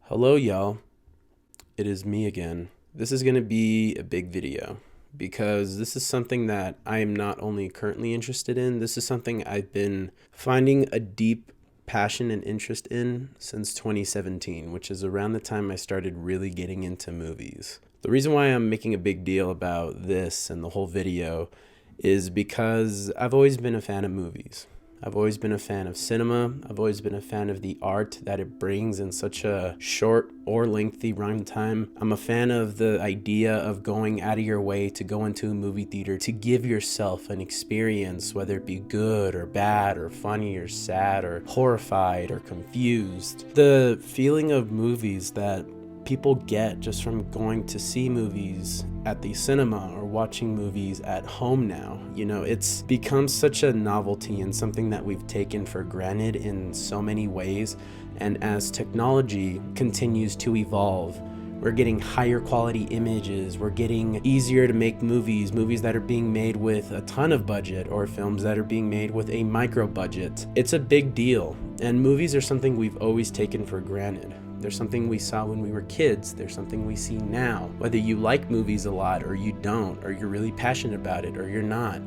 Hello, y'all. It is me again. This is going to be a big video because this is something that I am not only currently interested in, this is something I've been finding a deep passion and interest in since 2017, which is around the time I started really getting into movies. The reason why I'm making a big deal about this and the whole video is because I've always been a fan of movies. I've always been a fan of cinema. I've always been a fan of the art that it brings in such a short or lengthy runtime. I'm a fan of the idea of going out of your way to go into a movie theater to give yourself an experience, whether it be good or bad or funny or sad or horrified or confused. The feeling of movies that people get just from going to see movies at the cinema or watching movies at home now. It's become such a novelty and something that we've taken for granted in so many ways. And as technology continues to evolve, we're getting higher quality images, we're getting easier to make movies that are being made with a ton of budget or films that are being made with a micro budget. It's a big deal, and movies are something we've always taken for granted. There's something we saw when we were kids. There's something we see now. Whether you like movies a lot or you don't, or you're really passionate about it or you're not,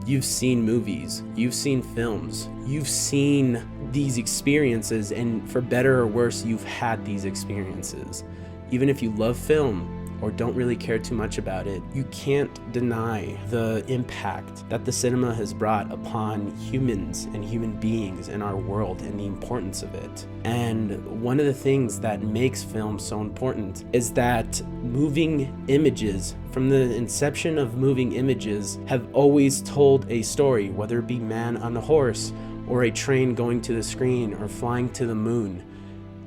you've seen movies, you've seen films, you've seen these experiences, and for better or worse, you've had these experiences. Even if you love film or don't really care too much about it, you can't deny the impact that the cinema has brought upon humans and human beings in our world and the importance of it. And one of the things that makes film so important is that moving images, from the inception of moving images, have always told a story, whether it be man on a horse or a train going to the screen or flying to the moon.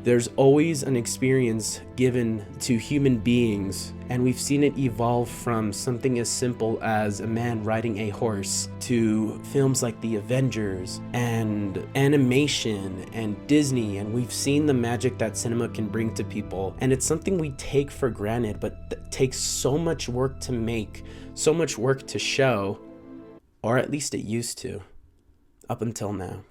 There's always an experience given to human beings, and we've seen it evolve from something as simple as a man riding a horse to films like The Avengers and animation and Disney, and we've seen the magic that cinema can bring to people. And it's something we take for granted, but that takes so much work to make, so much work to show, or at least it used to, up until now.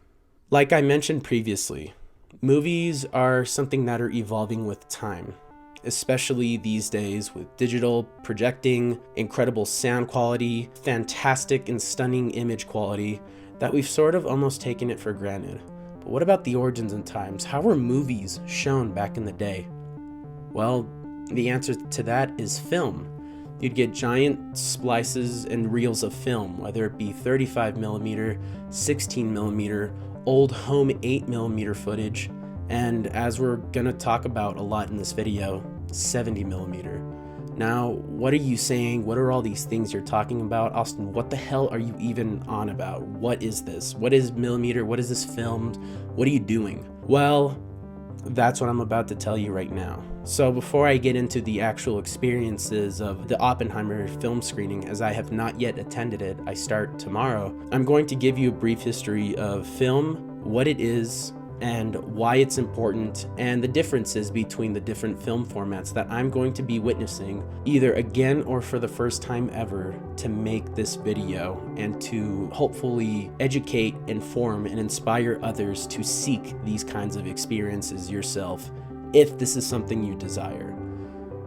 Like I mentioned previously, movies are something that are evolving with time, especially these days with digital projecting, incredible sound quality, fantastic and stunning image quality, that we've sort of almost taken it for granted. But what about the origins and times? How were movies shown back in the day? Well, the answer to that is film. You'd get giant splices and reels of film, whether it be 35mm, 16mm, old home 8mm footage, and as we're gonna talk about a lot in this video, 70mm. Now, what are you saying? What are all these things you're talking about? Austin, what the hell are you even on about? What is this? What is millimeter? What is this filmed? What are you doing? Well, that's what I'm about to tell you right now. So before I get into the actual experiences of the Oppenheimer film screening, as I have not yet attended it, I start tomorrow, I'm going to give you a brief history of film, what it is, and why it's important, and the differences between the different film formats that I'm going to be witnessing, either again or for the first time ever, to make this video and to hopefully educate, inform, and inspire others to seek these kinds of experiences yourself, if this is something you desire.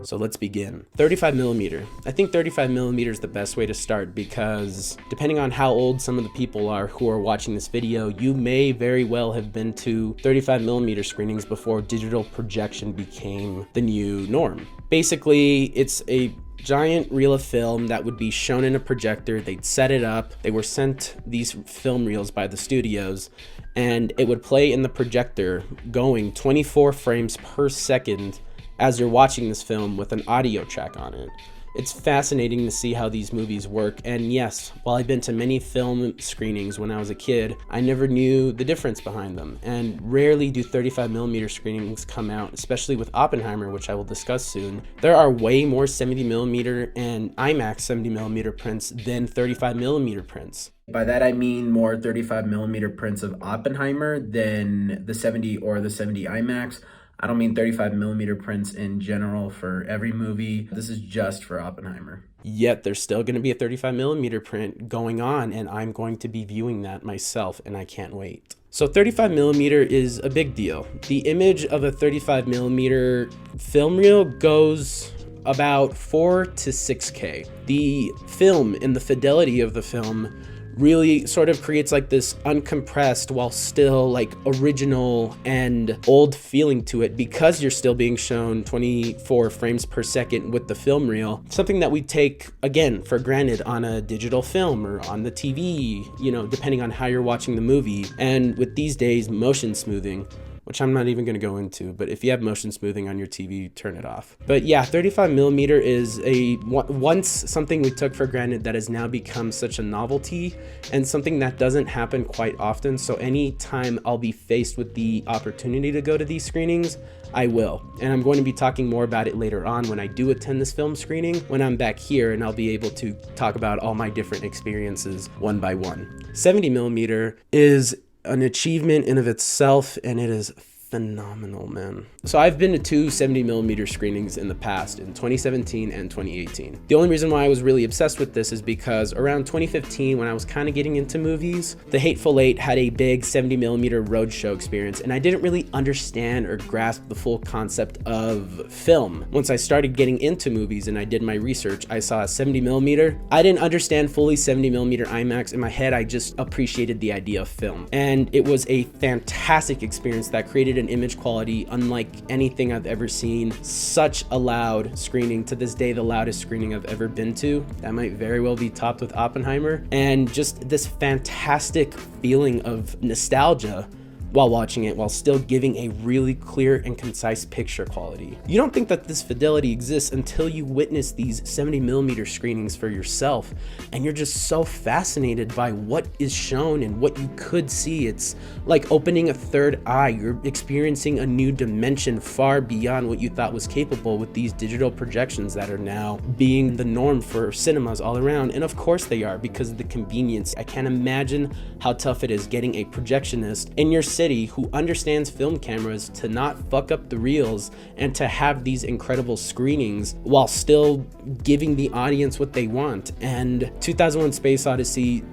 So let's begin. 35mm. I think 35mm is the best way to start because depending on how old some of the people are who are watching this video, you may very well have been to 35mm screenings before digital projection became the new norm. Basically, it's a giant reel of film that would be shown in a projector. They'd set it up. They were sent these film reels by the studios, and it would play in the projector going 24 frames per second as you're watching this film with an audio track on it. It's fascinating to see how these movies work, and yes, while I've been to many film screenings when I was a kid, I never knew the difference behind them, and rarely do 35mm screenings come out, especially with Oppenheimer, which I will discuss soon. There are way more 70mm and IMAX 70mm prints than 35mm prints. By that I mean more 35mm prints of Oppenheimer than the 70 or the 70 IMAX. I don't mean 35mm prints in general for every movie. This is just for Oppenheimer. Yet there's still going to be a 35mm print going on, and I'm going to be viewing that myself, and I can't wait. So 35 millimeter is a big deal. The image of a 35 millimeter film reel goes about 4 to 6K. The film and the fidelity of the film really sort of creates like this uncompressed while still like original and old feeling to it, because you're still being shown 24 frames per second with the film reel, something that we take again for granted on a digital film or on the TV, you know, depending on how you're watching the movie. And with these days motion smoothing, which I'm not even going to go into, but if you have motion smoothing on your TV, turn it off. But yeah, 35 millimeter is once something we took for granted that has now become such a novelty and something that doesn't happen quite often. So anytime I'll be faced with the opportunity to go to these screenings, I will. And I'm going to be talking more about it later on when I do attend this film screening, when I'm back here, and I'll be able to talk about all my different experiences one by one. 70 millimeter is an achievement in of itself, and it is phenomenal, man. So I've been to 2 70 millimeter screenings in the past, in 2017 and 2018. The only reason why I was really obsessed with this is because around 2015, when I was kind of getting into movies, The Hateful Eight had a big 70 millimeter roadshow experience, and I didn't really understand or grasp the full concept of film. Once I started getting into movies and I did my research, I saw a 70 millimeter. I didn't understand fully 70 millimeter IMAX. In my head, I just appreciated the idea of film. And it was a fantastic experience that created an image quality unlike anything I've ever seen. Such a loud screening, to this day the loudest screening I've ever been to. That might very well be topped with Oppenheimer. And just this fantastic feeling of nostalgia while watching it, while still giving a really clear and concise picture quality. You don't think that this fidelity exists until you witness these 70 millimeter screenings for yourself, and you're just so fascinated by what is shown and what you could see. It's like opening a third eye. You're experiencing a new dimension far beyond what you thought was capable with these digital projections that are now being the norm for cinemas all around. And of course they are, because of the convenience. I can't imagine how tough it is getting a projectionist in your city who understands film cameras to not fuck up the reels and to have these incredible screenings while still giving the audience what they want. And 2001 Space Odyssey,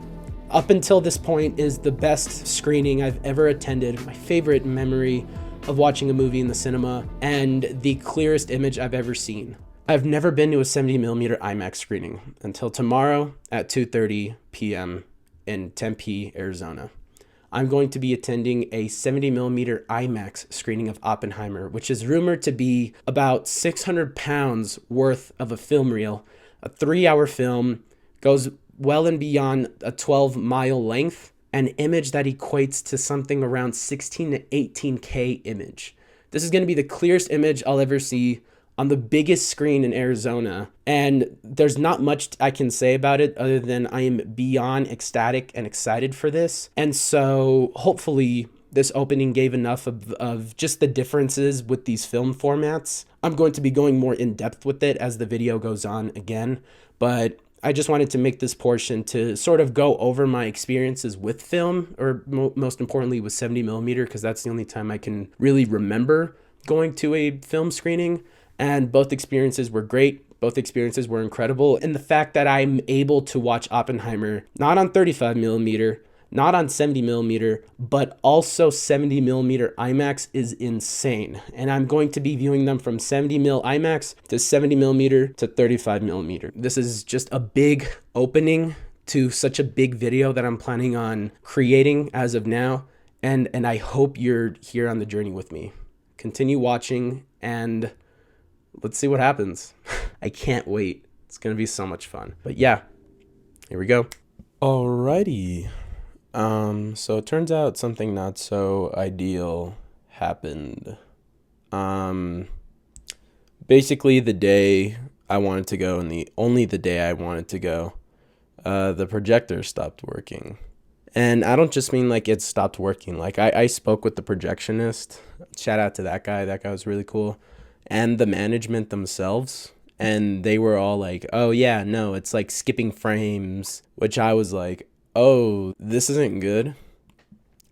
up until this point, is the best screening I've ever attended, my favorite memory of watching a movie in the cinema, and the clearest image I've ever seen. I've never been to a 70 millimeter IMAX screening until tomorrow at 2:30 p.m. in Tempe, Arizona. I'm going to be attending a 70 millimeter IMAX screening of Oppenheimer, which is rumored to be about 600 pounds worth of a film reel. A 3-hour film, goes well and beyond a 12-mile length, an image that equates to something around 16 to 18K image. This is going to be the clearest image I'll ever see on the biggest screen in Arizona, and there's not much I can say about it other than I am beyond ecstatic and excited for this. And so hopefully this opening gave enough of just the differences with these film formats. I'm going to be going more in depth with it as the video goes on again, but I just wanted to make this portion to sort of go over my experiences with film, or most importantly with 70 millimeter, because that's the only time I can really remember going to a film screening. And both experiences were great. Both experiences were incredible. And the fact that I'm able to watch Oppenheimer, not on 35 millimeter, not on 70 millimeter, but also 70 millimeter IMAX is insane. And I'm going to be viewing them from 70 mil IMAX to 70 millimeter to 35 millimeter. This is just a big opening to such a big video that I'm planning on creating as of now. And I hope you're here on the journey with me. Continue watching and let's see what happens. I can't wait. It's going to be so much fun. But yeah, here we go. Alrighty. So it turns out something not so ideal happened. Basically the day I wanted to go, and only the day I wanted to go, the projector stopped working. And I don't just mean like it stopped working. Like I spoke with the projectionist. Shout out to that guy. That guy was really cool. And the management themselves, and they were all like, oh yeah, no, it's like skipping frames, which I was like, oh, this isn't good,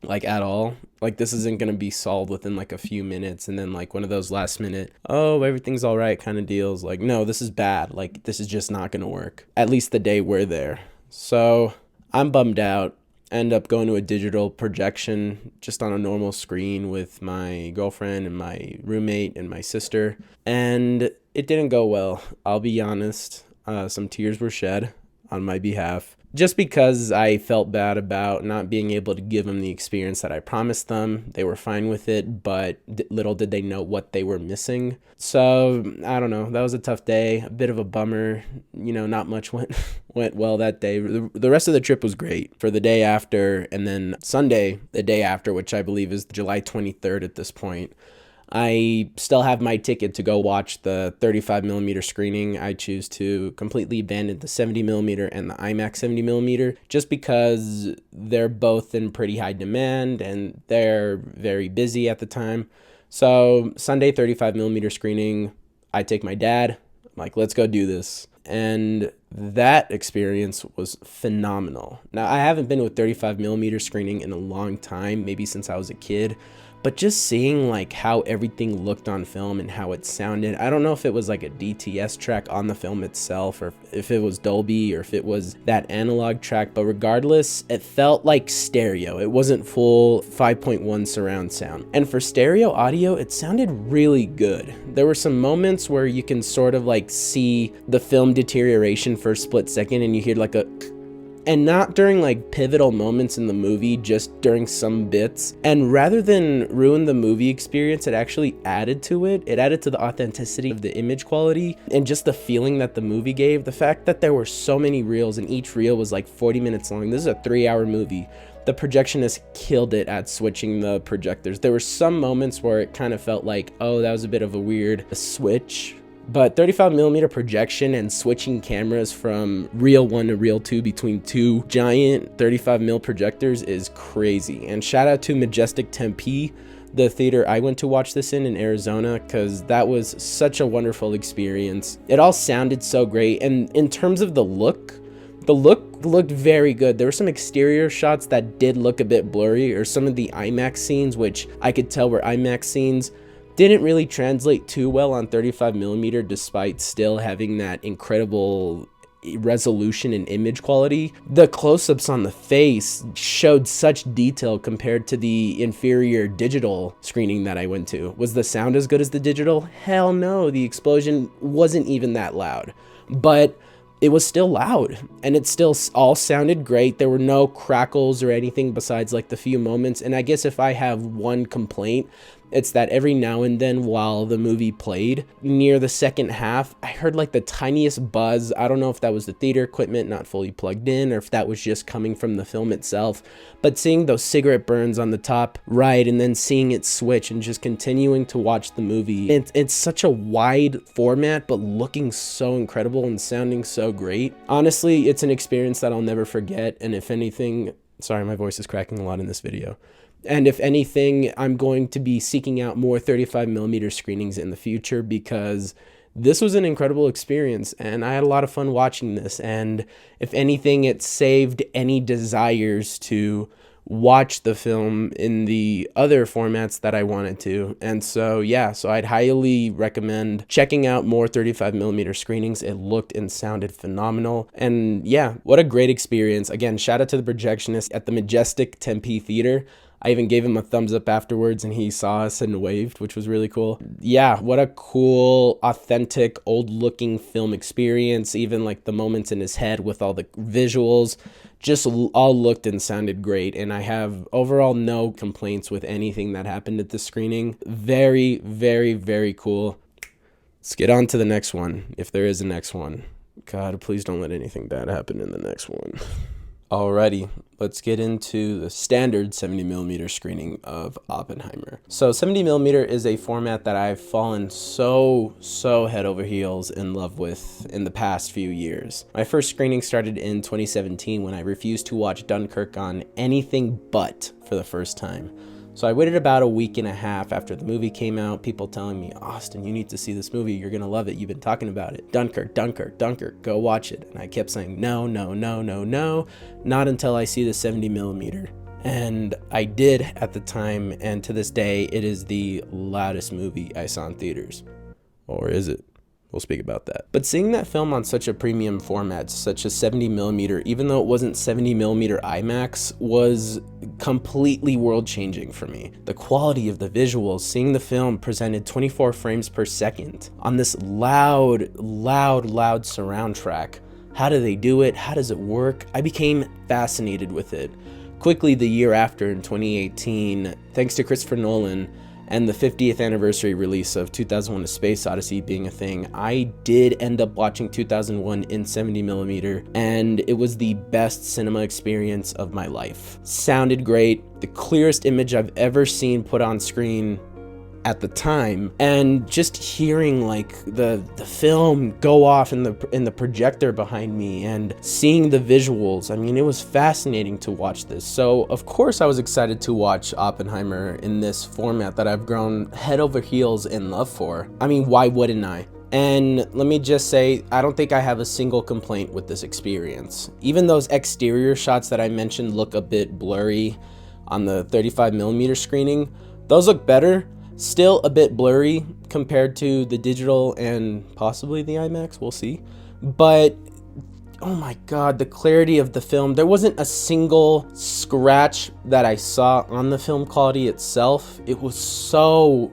like at all. Like this isn't going to be solved within like a few minutes, and then like one of those last minute, oh, everything's all right kind of deals. Like, no, this is bad. Like this is just not going to work, at least the day we're there. So I'm bummed out. end up going to a digital projection just on a normal screen with my girlfriend and my roommate and my sister. And it didn't go well. I'll be honest. Some tears were shed on my behalf, just because I felt bad about not being able to give them the experience that I promised them. They were fine with it, but little did they know what they were missing. So I don't know. That was a tough day, a bit of a bummer. Not much went well that day. The rest of the trip was great for the day after, and then Sunday, the day after, which I believe is July 23rd at this point. I still have my ticket to go watch the 35mm screening. I choose to completely abandon the 70mm and the IMAX 70mm just because they're both in pretty high demand and they're very busy at the time. So Sunday 35mm screening, I take my dad. I'm like, let's go do this. And that experience was phenomenal. Now, I haven't been with 35mm screening in a long time, maybe since I was a kid. But just seeing like how everything looked on film and how it sounded, I don't know if it was like a DTS track on the film itself, or if it was Dolby, or if it was that analog track, but regardless, it felt like stereo. It wasn't full 5.1 surround sound. And for stereo audio, it sounded really good. There were some moments where you can sort of like see the film deterioration for a split second, and you hear like a, and not during like pivotal moments in the movie, just during some bits. And rather than ruin the movie experience, it actually added to it. It added to the authenticity of the image quality and just the feeling that the movie gave. The fact that there were so many reels and each reel was like 40 minutes long. This is a 3-hour movie. The projectionist killed it at switching the projectors. There were some moments where it kind of felt like, oh, that was a bit of a weird switch. But 35mm projection and switching cameras from reel 1 to reel 2 between two giant 35mm projectors is crazy. And shout out to Majestic Tempe, the theater I went to watch this in Arizona, because that was such a wonderful experience. It all sounded so great. And in terms of the look looked very good. There were some exterior shots that did look a bit blurry, or some of the IMAX scenes, which I could tell were IMAX scenes, didn't really translate too well on 35mm, despite still having that incredible resolution and image quality. The close-ups on the face showed such detail compared to the inferior digital screening that I went to. Was the sound as good as the digital? Hell no, the explosion wasn't even that loud. But it was still loud, and it still all sounded great. There were no crackles or anything besides like the few moments. And I guess if I have one complaint, it's that every now and then while the movie played, near the second half, I heard like the tiniest buzz. I don't know if that was the theater equipment not fully plugged in, or if that was just coming from the film itself. But seeing those cigarette burns on the top right, and then seeing it switch and just continuing to watch the movie. It's such a wide format, but looking so incredible and sounding so great. Honestly, it's an experience that I'll never forget. And if anything, sorry, my voice is cracking a lot in this video. And if anything, I'm going to be seeking out more 35mm screenings in the future, because this was an incredible experience and I had a lot of fun watching this. And if anything, it saved any desires to watch the film in the other formats that I wanted to. And so, yeah, so I'd highly recommend checking out more 35mm screenings. It looked and sounded phenomenal. And yeah, what a great experience. Again, shout out to the projectionist at the Majestic Tempe Theater. I even gave him a thumbs up afterwards and he saw us and waved, which was really cool. Yeah, what a cool, authentic, old-looking film experience. Even like the moments in his head with all the visuals, just all looked and sounded great. And I have overall no complaints with anything that happened at the screening. Very, very, very cool. Let's get on to the next one, if there is a next one. God, please don't let anything bad happen in the next one. Alrighty, let's get into the standard 70mm screening of Oppenheimer. So 70mm is a format that I've fallen so head over heels in love with in the past few years. My first screening started in 2017 when I refused to watch Dunkirk on anything but for the first time. So I waited about a week and a half after the movie came out, people telling me, Austin, you need to see this movie. You're going to love it. You've been talking about it. Dunkirk, go watch it. And I kept saying, no, not until I see the 70mm. And I did at the time, and to this day, it is the loudest movie I saw in theaters. Or is it? We'll speak about that. But seeing that film on such a premium format, such a 70mm, even though it wasn't 70mm IMAX, was completely world-changing for me. The quality of the visuals, seeing the film presented 24 frames per second on this loud surround track. How do they do it? How does it work? I became fascinated with it. Quickly, the year after, in 2018, thanks to Christopher Nolan, and the 50th anniversary release of 2001: A Space Odyssey being a thing, I did end up watching 2001 in 70mm, and it was the best cinema experience of my life. Sounded great, the clearest image I've ever seen put on screen at the time, and just hearing like the film go off in the projector behind me and seeing the visuals, I mean, it was fascinating to watch this. So of course I was excited to watch Oppenheimer in this format that I've grown head over heels in love for. I mean, why wouldn't I? And let me just say, I don't think I have a single complaint with this experience. Even those exterior shots that I mentioned look a bit blurry on the 35mm screening. Those look better. Still a bit blurry compared to the digital and possibly the IMAX, we'll see. But oh my god, the clarity of the film. There wasn't a single scratch that I saw on the film quality itself. It was so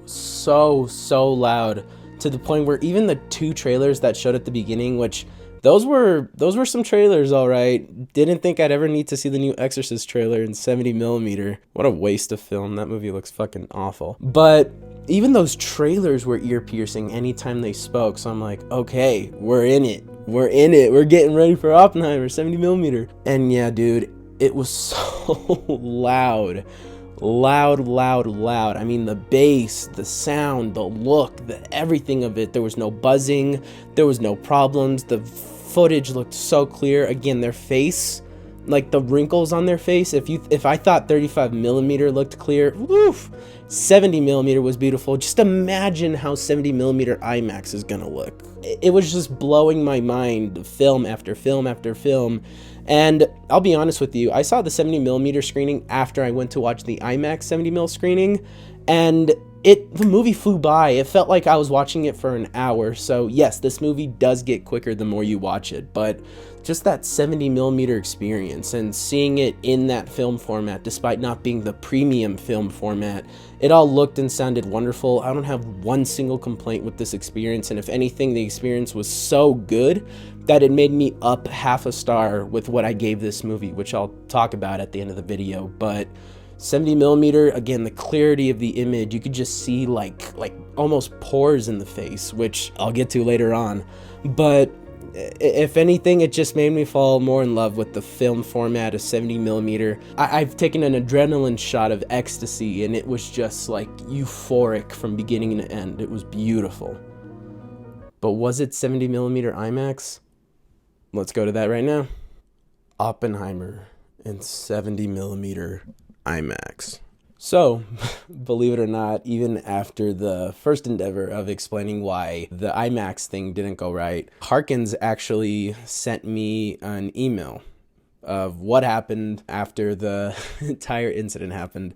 loud, to the point where even the 2 trailers that showed at the beginning, which those were some trailers, all right. Didn't think I'd ever need to see the new Exorcist trailer in 70mm. What a waste of film. That movie looks fucking awful. But even those trailers were ear-piercing anytime they spoke. So I'm like, okay, we're in it. We're in it. We're getting ready for Oppenheimer, 70mm. And yeah, dude, it was so loud. Loud. I mean, the bass, the sound, the look, everything of it. There was no buzzing. There was no problems. The footage looked so clear. Again, their face, like the wrinkles on their face. If I thought 35mm looked clear, woof, 70mm was beautiful. Just imagine how 70mm IMAX is gonna look. It was just blowing my mind, film after film after film. And I'll be honest with you, I saw the 70mm screening after I went to watch the IMAX 70mm screening, and the movie flew by. It felt like I was watching it for an hour. So yes, this movie does get quicker the more you watch it, but just that 70mm experience and seeing it in that film format, despite not being the premium film format, it all looked and sounded wonderful. I don't have one single complaint with this experience, and if anything, the experience was so good that it made me up half a star with what I gave this movie, which I'll talk about at the end of the video. But 70mm, again, the clarity of the image, you could just see like almost pores in the face, which I'll get to later on. But if anything, it just made me fall more in love with the film format of 70mm. I've taken an adrenaline shot of ecstasy, and it was just like euphoric from beginning to end. It was beautiful. But was it 70mm IMAX? Let's go to that right now. Oppenheimer in 70mm IMAX. So, believe it or not, even after the first endeavor of explaining why the IMAX thing didn't go right, Harkins actually sent me an email of what happened after the entire incident happened.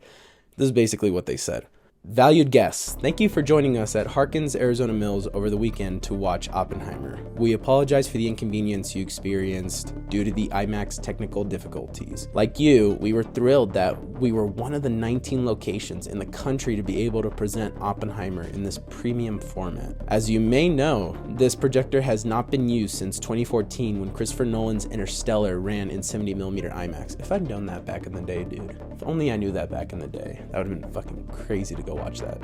This is basically what they said. Valued guests, thank you for joining us at Harkins Arizona Mills over the weekend to watch Oppenheimer. We apologize for the inconvenience you experienced due to the IMAX technical difficulties. Like you, we were thrilled that we were one of the 19 locations in the country to be able to present Oppenheimer in this premium format. As you may know, this projector has not been used since 2014 when Christopher Nolan's Interstellar ran in 70mm IMAX. If I'd known that back in the day, dude. If only I knew that back in the day. That would have been fucking crazy to go watch that.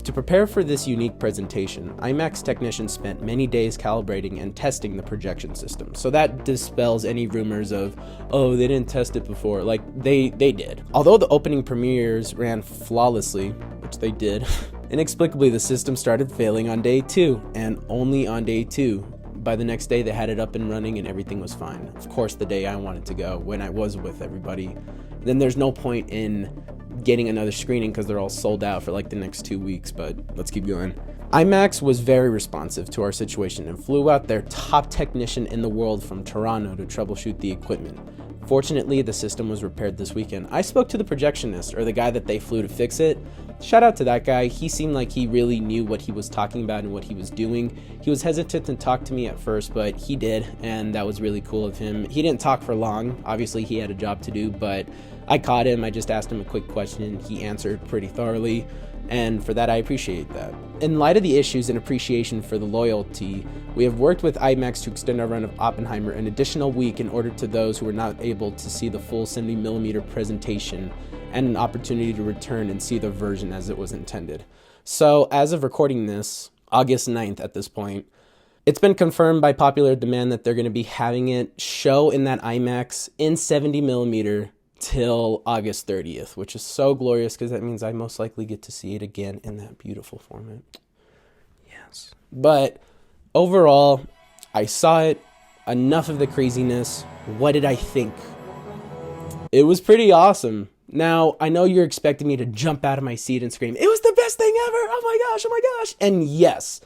To prepare for this unique presentation, IMAX technicians spent many days calibrating and testing the projection system. So that dispels any rumors of, oh, they didn't test it before. Like, they did. Although the opening premieres ran flawlessly, which they did, inexplicably the system started failing on day 2, and only on day 2. By the next day, they had it up and running and everything was fine. Of course, the day I wanted to go, when I was with everybody. Then there's no point in getting another screening because they're all sold out for like the next 2 weeks, but let's keep going. IMAX was very responsive to our situation and flew out their top technician in the world from Toronto to troubleshoot the equipment. Fortunately, the system was repaired this weekend. I spoke to the projectionist, or the guy that they flew to fix it, shout out to that guy. He seemed like he really knew what he was talking about and what he was doing. He was hesitant to talk to me at first, but he did, and that was really cool of him. He didn't talk for long. Obviously, he had a job to do, but I caught him. I just asked him a quick question. He answered pretty thoroughly, and for that, I appreciate that. In light of the issues and appreciation for the loyalty, we have worked with IMAX to extend our run of Oppenheimer an additional week in order to those who were not able to see the full 70mm presentation and an opportunity to return and see the version as it was intended. So as of recording this, August 9th at this point, it's been confirmed by popular demand that they're going to be having it show in that IMAX in 70mm till August 30th, which is so glorious because that means I most likely get to see it again in that beautiful format. Yes. But overall, I saw it. Enough of the craziness. What did I think? It was pretty awesome. Now, I know you're expecting me to jump out of my seat and scream, "It was the best thing ever! Oh my gosh, oh my gosh!" And yes,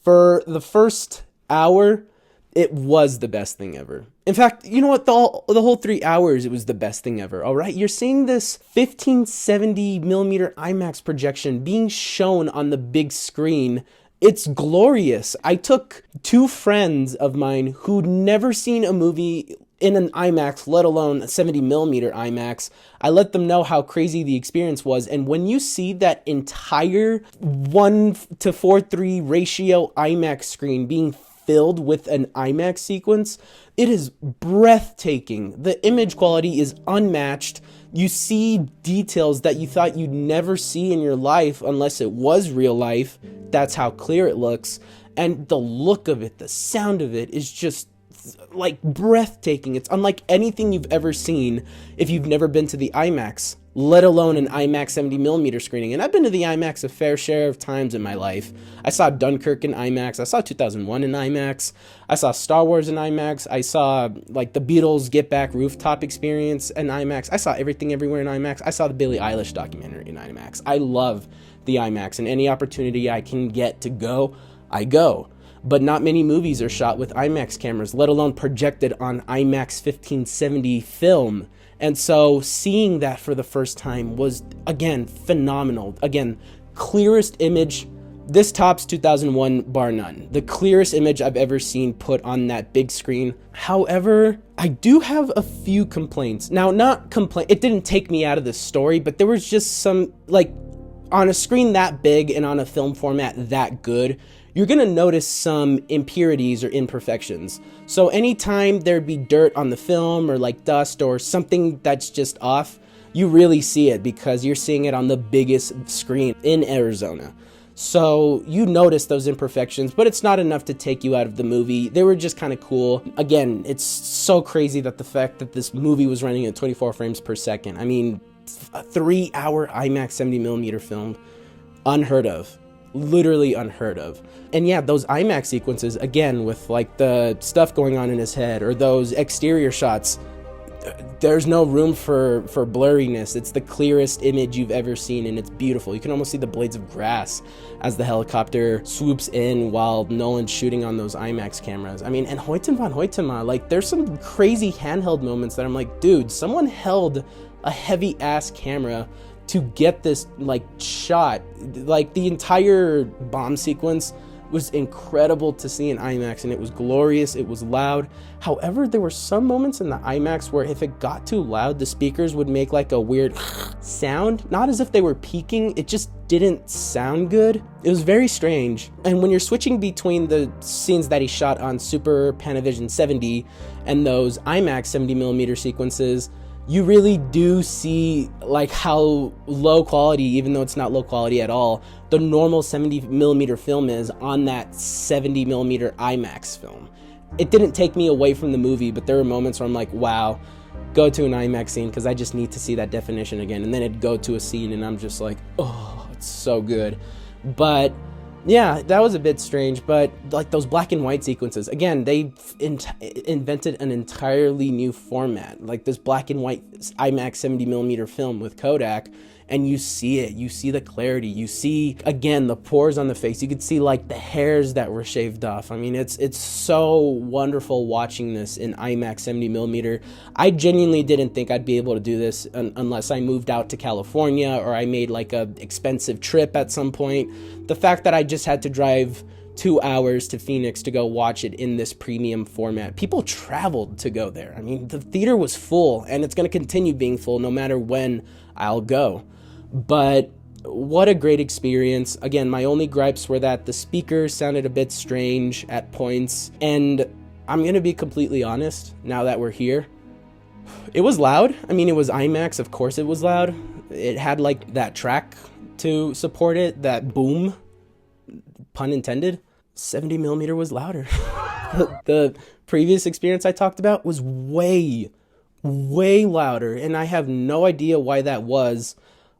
for the first hour, it was the best thing ever. In fact, you know what? The whole 3 hours, it was the best thing ever, all right? You're seeing this 1570mm IMAX projection being shown on the big screen. It's glorious. I took 2 friends of mine who'd never seen a movie in an IMAX, let alone a 70mm IMAX. I let them know how crazy the experience was. And when you see that entire 1:4:3 ratio IMAX screen being filled with an IMAX sequence, it is breathtaking. The image quality is unmatched. You see details that you thought you'd never see in your life unless it was real life. That's how clear it looks. And the look of it, the sound of it is just like breathtaking. It's unlike anything you've ever seen if you've never been to the IMAX, let alone an IMAX 70mm screening. And I've been to the IMAX a fair share of times in my life. I saw Dunkirk in IMAX. I saw 2001 in IMAX. I saw Star Wars in IMAX. I saw like the Beatles Get Back rooftop experience in IMAX. I saw Everything Everywhere in IMAX. I saw the Billie Eilish documentary in IMAX. I love the IMAX, and any opportunity I can get to go, I go. But not many movies are shot with IMAX cameras, let alone projected on IMAX 1570 film. And so seeing that for the first time was, again, phenomenal. Again, clearest image. This tops 2001 bar none. The clearest image I've ever seen put on that big screen. However, I do have a few complaints. Now, it didn't take me out of the story, but there was just some, like, on a screen that big and on a film format that good, you're gonna notice some impurities or imperfections. So anytime there'd be dirt on the film or like dust or something that's just off, you really see it because you're seeing it on the biggest screen in Arizona. So you notice those imperfections, but it's not enough to take you out of the movie. They were just kind of cool. Again, it's so crazy that the fact that this movie was running at 24 frames per second. I mean, a 3 hour IMAX 70mm film, unheard of. Literally unheard of. And yeah, those IMAX sequences, again, with like the stuff going on in his head or those exterior shots, there's no room for blurriness. It's the clearest image you've ever seen, and it's beautiful. You can almost see the blades of grass as the helicopter swoops in while Nolan's shooting on those IMAX cameras. I mean, and Hoyten van Hoytema, like, there's some crazy handheld moments that I'm like, dude, someone held a heavy ass camera to get this like shot. Like, the entire bomb sequence was incredible to see in IMAX, and it was glorious. It was loud. However, there were some moments in the IMAX where if it got too loud, the speakers would make like a weird sound, not as if they were peaking. It just didn't sound good. It was very strange. And when you're switching between the scenes that he shot on Super Panavision 70 and those IMAX 70mm sequences, you really do see like how low quality, even though it's not low quality at all, the normal 70mm film is on that 70mm IMAX film. It didn't take me away from the movie, but there were moments where I'm like, wow, go to an IMAX scene because I just need to see that definition again. And then it'd go to a scene and I'm just like, oh, it's so good. But yeah, that was a bit strange, but like those black and white sequences, again, they invented an entirely new format. Like this black and white IMAX 70mm film with Kodak and you see it. You see the clarity. You see, again, the pores on the face. You could see like the hairs that were shaved off. I mean, it's so wonderful watching this in IMAX 70mm. I genuinely didn't think I'd be able to do this unless I moved out to California or I made like a expensive trip at some point. The fact that I just had to drive 2 hours to Phoenix to go watch it in this premium format. People traveled to go there. I mean, the theater was full, and it's going to continue being full no matter when I'll go. But what a great experience. Again, my only gripes were that the speakers sounded a bit strange at points, and I'm going to be completely honest now that we're here. It was loud. I mean, it was IMAX. Of course it was loud. It had like that track to support it, that boom, pun intended. 70mm was louder. The previous experience I talked about was way louder, and I have no idea why that was.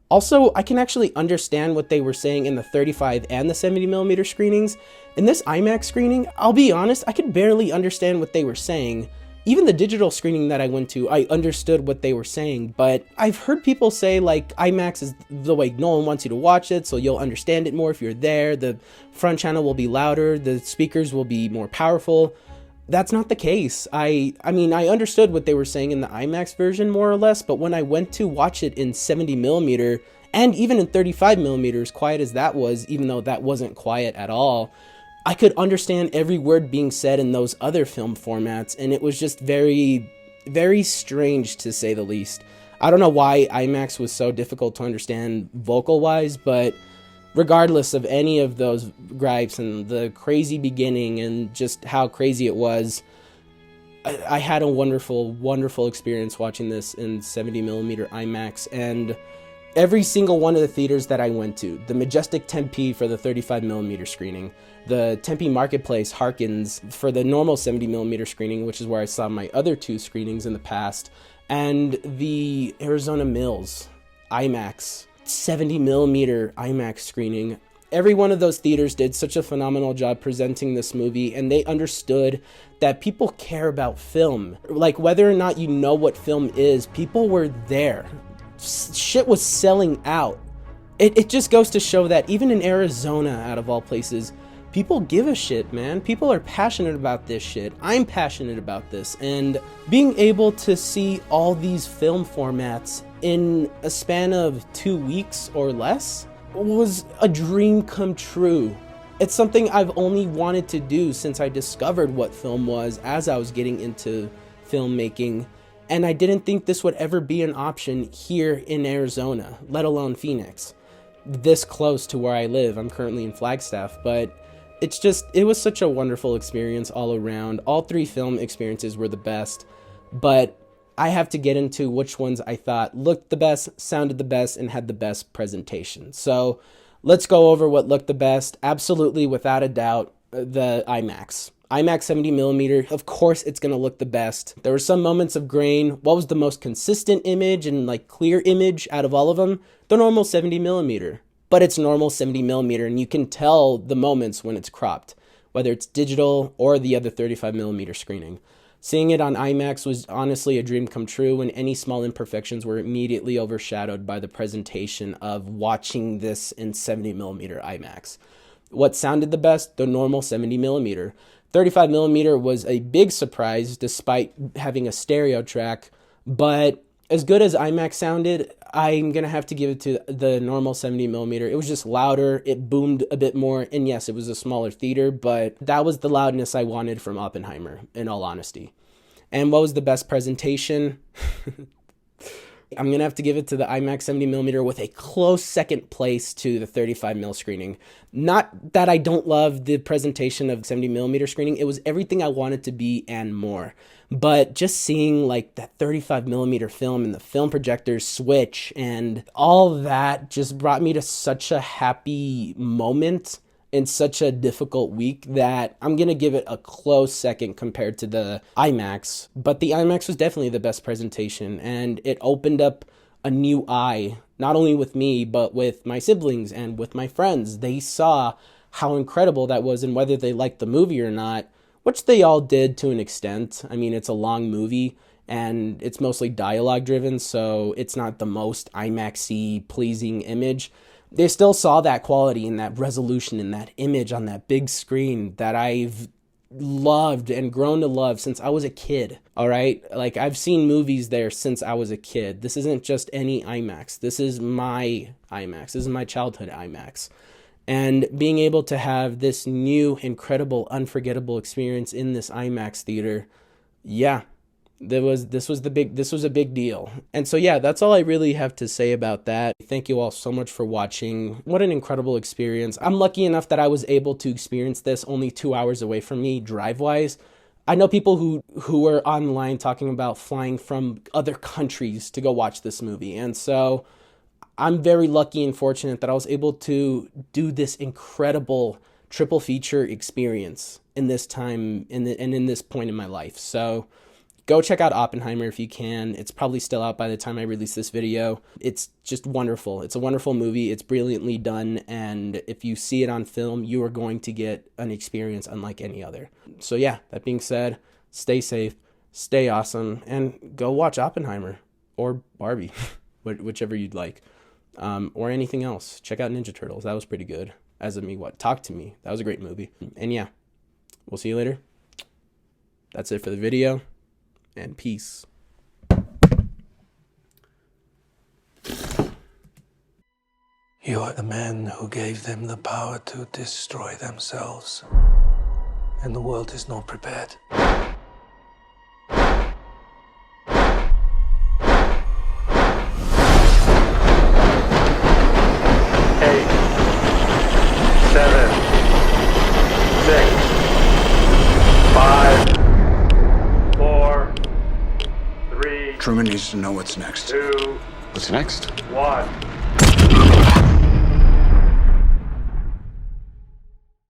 Also, I can actually understand what they were saying in the 35 and the 70mm screenings. In this IMAX screening, I'll be honest, I could barely understand what they were saying. Even the digital screening that I went to, I understood what they were saying, but I've heard people say like IMAX is the way no one wants you to watch it, so you'll understand it more if you're there. The front channel will be louder, the speakers will be more powerful. That's not the case. I mean, I understood what they were saying in the IMAX version more or less, but when I went to watch it in 70mm and even in 35mm, as quiet as that was, even though that wasn't quiet at all, I could understand every word being said in those other film formats, and it was just very, very strange to say the least. I don't know why IMAX was so difficult to understand vocal-wise, but regardless of any of those gripes and the crazy beginning and just how crazy it was, I had a wonderful, wonderful experience watching this in 70mm IMAX, and every single one of the theaters that I went to, the Majestic Tempe for the 35mm screening, the Tempe Marketplace Harkins for the normal 70mm screening, which is where I saw my other 2 screenings in the past, and the Arizona Mills IMAX 70mm IMAX screening. Every one of those theaters did such a phenomenal job presenting this movie, and they understood that people care about film. Like, whether or not you know what film is, people were there. Shit was selling out. It just goes to show that even in Arizona, out of all places, people give a shit, man. People are passionate about this shit. I'm passionate about this. And being able to see all these film formats in a span of 2 weeks or less was a dream come true. It's something I've only wanted to do since I discovered what film was as I was getting into filmmaking. And I didn't think this would ever be an option here in Arizona, let alone Phoenix. This close to where I live. I'm currently in Flagstaff, but it was such a wonderful experience all around. All 3 film experiences were the best, but I have to get into which ones I thought looked the best, sounded the best, and had the best presentation. So let's go over what looked the best. Absolutely, without a doubt, the IMAX. IMAX 70mm, of course it's going to look the best. There were some moments of grain. What was the most consistent image and like clear image out of all of them? The normal 70mm. But it's normal 70mm, and you can tell the moments when it's cropped, whether it's digital or the other 35mm screening. Seeing it on IMAX was honestly a dream come true, and any small imperfections were immediately overshadowed by the presentation of watching this in 70mm IMAX. What sounded the best? The normal 70mm. 35mm was a big surprise despite having a stereo track, but as good as IMAX sounded, I'm going to have to give it to the normal 70mm. It was just louder, it boomed a bit more, and yes, it was a smaller theater, but that was the loudness I wanted from Oppenheimer, in all honesty. And what was the best presentation? I'm going to have to give it to the IMAX 70mm with a close second place to the 35mm screening. Not that I don't love the presentation of 70mm screening. It was everything I wanted to be and more. But just seeing like that 35mm film and the film projectors switch and all that just brought me to such a happy moment in such a difficult week that I'm going to give it a close second compared to the IMAX. But the IMAX was definitely the best presentation, and it opened up a new eye, not only with me, but with my siblings and with my friends. They saw how incredible that was, and whether they liked the movie or not, which they all did to an extent. I mean, it's a long movie, and it's mostly dialogue driven, so it's not the most IMAX-y pleasing image. They still saw that quality and that resolution and that image on that big screen that I've loved and grown to love since I was a kid. All right, like I've seen movies there since I was a kid. This isn't just any IMAX. This is my IMAX. This is my childhood IMAX. And being able to have this new, incredible, unforgettable experience in this IMAX theater, yeah, this was a big deal. And so yeah, that's all I really have to say about that. Thank you all so much for watching. What an incredible experience. I'm lucky enough that I was able to experience this only 2 hours away from me, drive-wise. I know people who are online talking about flying from other countries to go watch this movie. And so I'm very lucky and fortunate that I was able to do this incredible triple feature experience in this time and in this point in my life. So go check out Oppenheimer if you can. It's probably still out by the time I release this video. It's just wonderful. It's a wonderful movie. It's brilliantly done. And if you see it on film, you are going to get an experience unlike any other. So yeah, that being said, stay safe, stay awesome, and go watch Oppenheimer or Barbie, whichever you'd like. Or anything else. Check out Ninja Turtles. That was pretty good. As of me, Talk to Me. That was a great movie. And yeah, we'll see you later. That's it for the video. And peace. You are the man who gave them the power to destroy themselves. And the world is not prepared. 7, 6, 5, 4, 3. Truman needs to know what's next. 2. What's next? 1.